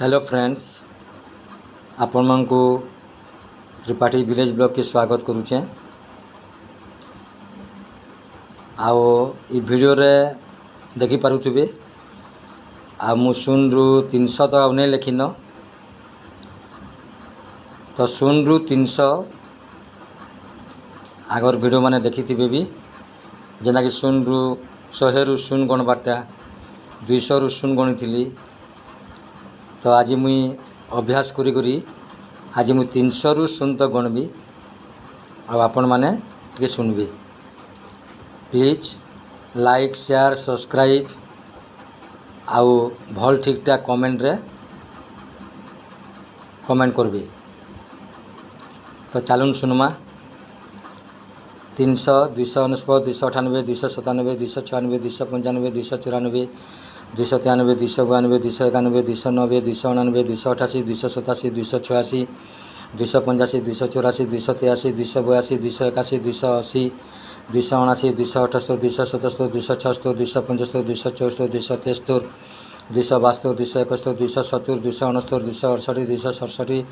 Hello friends, आपण मानकु Tripathi village blog के स्वागत करुचे। आओ ई वीडियो रे देखि पारुथिबे आ मु शून रु 300 तो नहीं लिखिन, तो शून रु 300 आगर वीडियो माने देखि थिबे भी, जेना कि शून रु 100 रु शून गणबाटा 200 रु शून गणी थिली। तो आज मुई अभ्यास करी करी आज मुई 300 रु शून तो गणबी आ आपण माने टिके सुनबे। प्लीज लाइक शेयर सब्सक्राइब आउ भल ठीकटा कमेंट रे कमेंट करबे। तो चलून सुनमा 300 249 298 297 296 295 294 293 292 291 290 299 288 287 286 285 284 283 282 281 280 279 278 277 276 275 274 273 272 271 270 269 268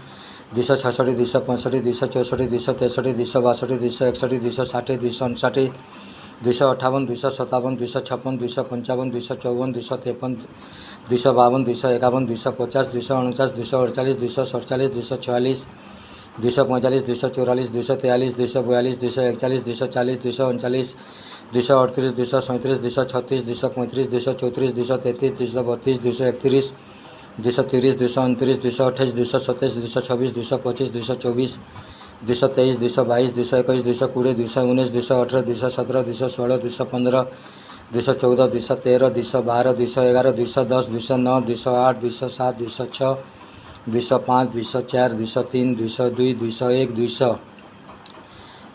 267 266 265 264 263 262 261 260 259 258 257 256 255 254 253 252 251 250 249 248 247 246 245 244 243 242 241 240 239 238 237 236 235 234 233 232 231 230 229 228 227 226 225 224 223 222 221 220 219 218 217 216 215 214 213 212 211 210 209 208 207 206 205 204 203 202 201 200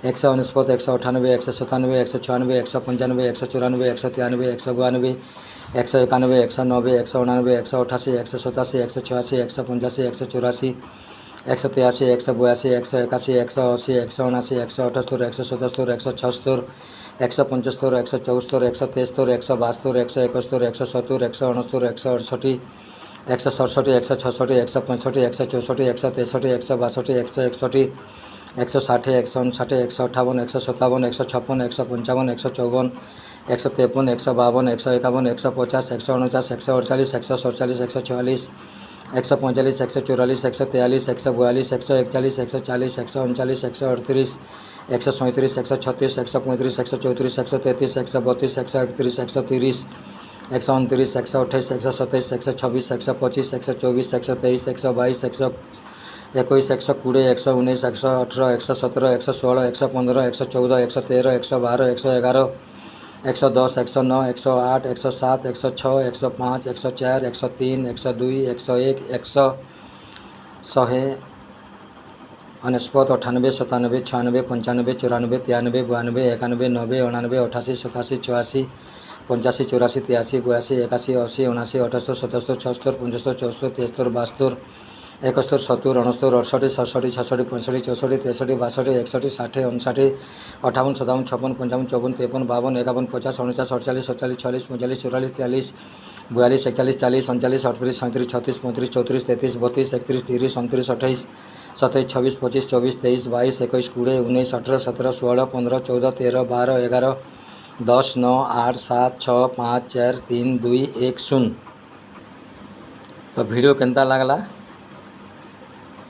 199 198 197 196 195 194 193 192 191 190 199 188 187 186 185 184 183 182 181 180 179 178 177 176 175 174 173 172 171 170 169 168 167 166 165 164 163 162 161 160 159 158 157 156 155 154 153 152 151 150 149 148 147 146 145 144 143 142 141 140 139 138 137 136 135 134 133 132 131 130 129 128 127 126 125 124 123 122 121 120 119 118 117 116 115 114 113 112 111 110 109 108 107 106 105 104 103 102 101 100 100 99 98 97 95 94 93 92 91 90 99 88 87 84 85 84 83 82 81 80 79 78 77 76 75 74 73 72 71 70 69 68 67 66 65 64 63 62 61 60 59 58 57 56 55 54 53 52 51 50 49 48 47 46 45 44 43 42 41 40 39 38 37 36 35 34 33 32 31 30 29 28 27 26 25 24 23 22 21 20 19 18 17 16 15 14 13 12 11 10 9 8 7 6 5 4 3 2 1 0। तो वीडियो केनता लगला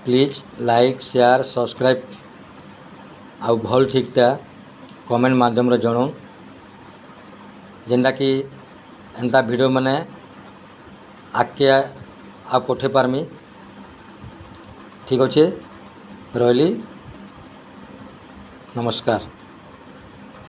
प्लीज लाइक शेयर सब्सक्राइब आउ भल ठीकटा कमेंट माध्यम रे जणो, जेनटा कि एंता वीडियो माने आके आ पठे पारमी। ठीक अच्छे, रही नमस्कार।